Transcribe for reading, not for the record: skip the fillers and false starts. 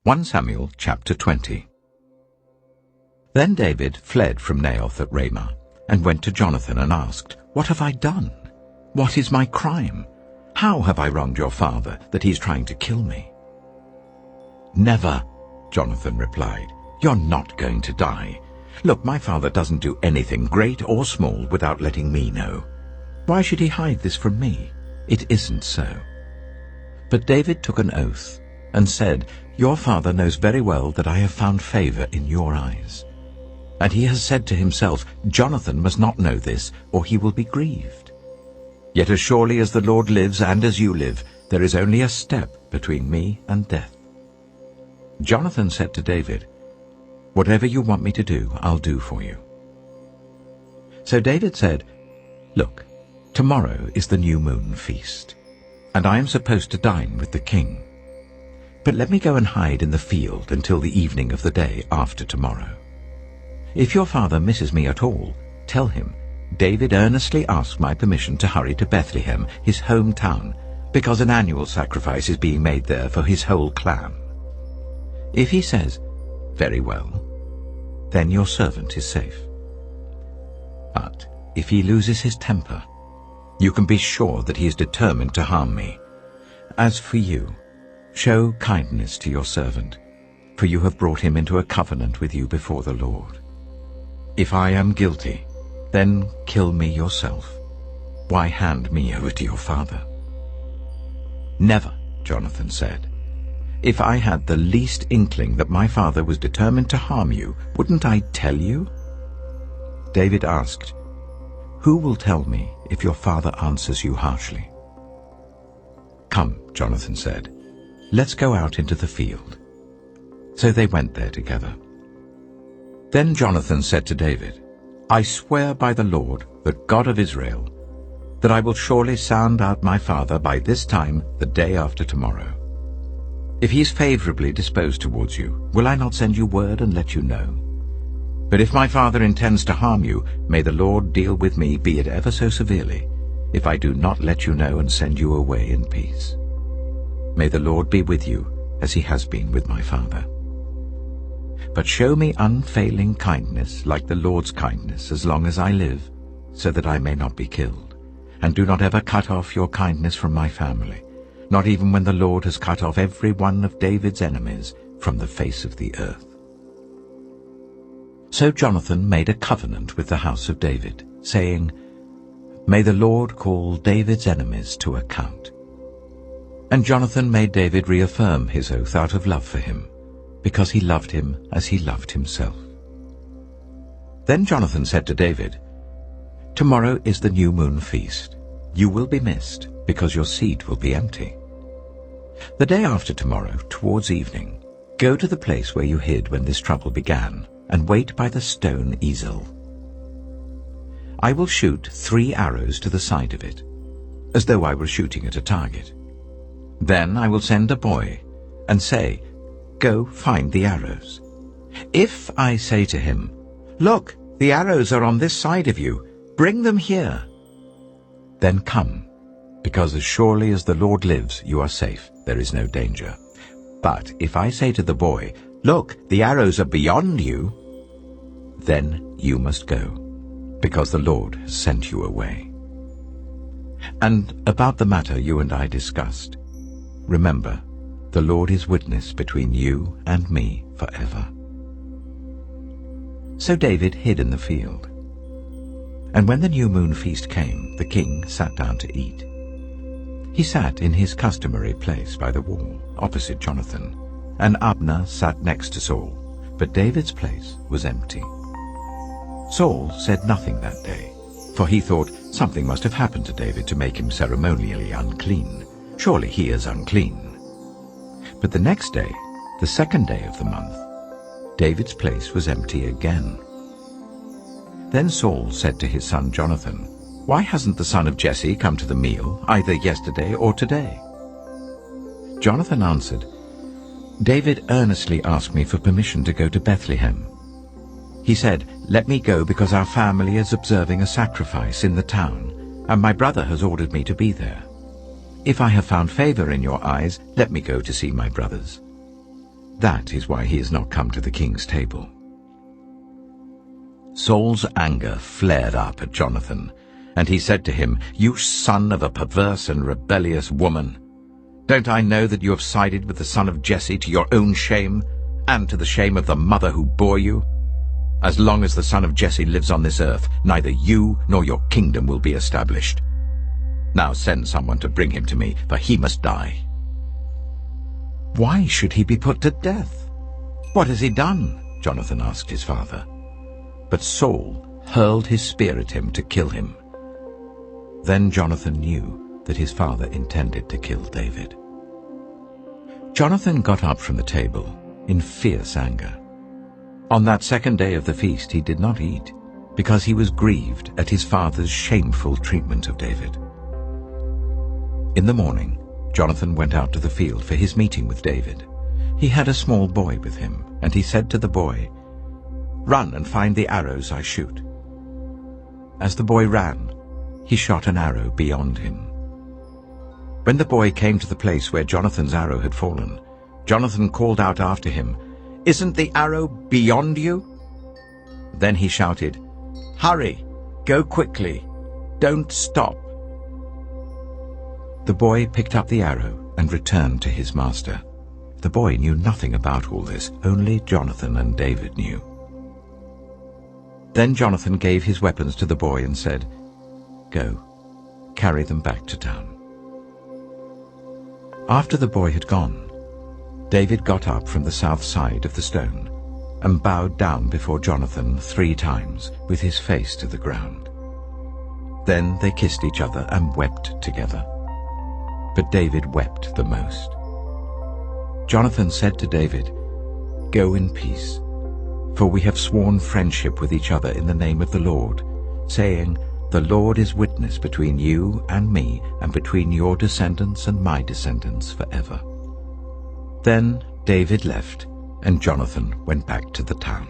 1 Samuel chapter 20. Then David fled from Naioth at Ramah, and went to Jonathan and asked, "What have I done? What is my crime? How have I wronged your father, that he is trying to kill me?" "Never," Jonathan replied. "You're not going to die. Look, my father doesn't do anything, great or small, without letting me know. Why should he hide this from me? It isn't so." But David took an oath and said, "Your father knows very well that I have found favor in your eyes. And he has said to himself, 'Jonathan must not know this, or he will be grieved.' Yet as surely as the Lord lives and as you live, there is only a step between me and death." Jonathan said to David, "Whatever you want me to do, I'll do for you." So David said, "Look, tomorrow is the new moon feast, and I am supposed to dine with the king. But let me go and hide in the field until the evening of the day after tomorrow. If your father misses me at all, tell him, 'David earnestly asked my permission to hurry to Bethlehem, his hometown, because an annual sacrifice is being made there for his whole clan.' If he says, 'Very well,' then your servant is safe. But if he loses his temper, you can be sure that he is determined to harm me. As for you, show kindness to your servant, for you have brought him into a covenant with you before the Lord. If I am guilty, then kill me yourself. Why hand me over to your father?" "Never," Jonathan said. "If I had the least inkling that my father was determined to harm you, wouldn't I tell you?" David asked, "Who will tell me if your father answers you harshly?" "Come," Jonathan said, "let's go out into the field." So they went there together. Then Jonathan said to David, "I swear by the Lord, the God of Israel, that I will surely sound out my father by this time the day after tomorrow. If he is favorably disposed towards you, will I not send you word and let you know? But if my father intends to harm you, may the Lord deal with me, be it ever so severely, if I do not let you know and send you away in peace. May the Lord be with you, as he has been with my father. But show me unfailing kindness like the Lord's kindness as long as I live, so that I may not be killed. And do not ever cut off your kindness from my family, not even when the Lord has cut off every one of David's enemies from the face of the earth." So Jonathan made a covenant with the house of David, saying, "May the Lord call David's enemies to account." And Jonathan made David reaffirm his oath out of love for him, because he loved him as he loved himself. Then Jonathan said to David, "Tomorrow is the new moon feast. You will be missed, because your seat will be empty. The day after tomorrow, towards evening, go to the place where you hid when this trouble began, and wait by the stone easel. I will shoot 3 arrows to the side of it, as though I were shooting at a target. Then I will send a boy, and say, 'Go find the arrows.' If I say to him, 'Look, the arrows are on this side of you, bring them here,' then come, because as surely as the Lord lives you are safe, there is no danger. But if I say to the boy, 'Look, the arrows are beyond you,' then you must go, because the Lord has sent you away. And about the matter you and I discussed, remember, the Lord is witness between you and me forever." So David hid in the field. And when the new moon feast came, the king sat down to eat. He sat in his customary place by the wall, opposite Jonathan, and Abner sat next to Saul, but David's place was empty. Saul said nothing that day, for he thought something must have happened to David to make him ceremonially unclean. Surely he is unclean. But the next day, the 2nd day of the month, David's place was empty again. Then Saul said to his son Jonathan, "Why hasn't the son of Jesse come to the meal, either yesterday or today?" Jonathan answered, "David earnestly asked me for permission to go to Bethlehem. He said, 'Let me go because our family is observing a sacrifice in the town, and my brother has ordered me to be there. If I have found favor in your eyes, let me go to see my brothers.' That is why he has not come to the king's table." Saul's anger flared up at Jonathan, and he said to him, "You son of a perverse and rebellious woman! Don't I know that you have sided with the son of Jesse to your own shame, and to the shame of the mother who bore you? As long as the son of Jesse lives on this earth, neither you nor your kingdom will be established. Now send someone to bring him to me, for he must die." "Why should he be put to death? What has he done?" Jonathan asked his father. But Saul hurled his spear at him to kill him. Then Jonathan knew that his father intended to kill David. Jonathan got up from the table in fierce anger. On that second day of the feast he did not eat, because he was grieved at his father's shameful treatment of David. In the morning, Jonathan went out to the field for his meeting with David. He had a small boy with him, and he said to the boy, "Run and find the arrows I shoot." As the boy ran, he shot an arrow beyond him. When the boy came to the place where Jonathan's arrow had fallen, Jonathan called out after him, "Isn't the arrow beyond you?" Then he shouted, "Hurry, go quickly, don't stop." The boy picked up the arrow and returned to his master. The boy knew nothing about all this, only Jonathan and David knew. Then Jonathan gave his weapons to the boy and said, "Go, carry them back to town." After the boy had gone, David got up from the south side of the stone and bowed down before Jonathan 3 times with his face to the ground. Then they kissed each other and wept together. But David wept the most. Jonathan said to David, "Go in peace, for we have sworn friendship with each other in the name of the Lord, saying, 'The Lord is witness between you and me, and between your descendants and my descendants forever.'" Then David left, and Jonathan went back to the town.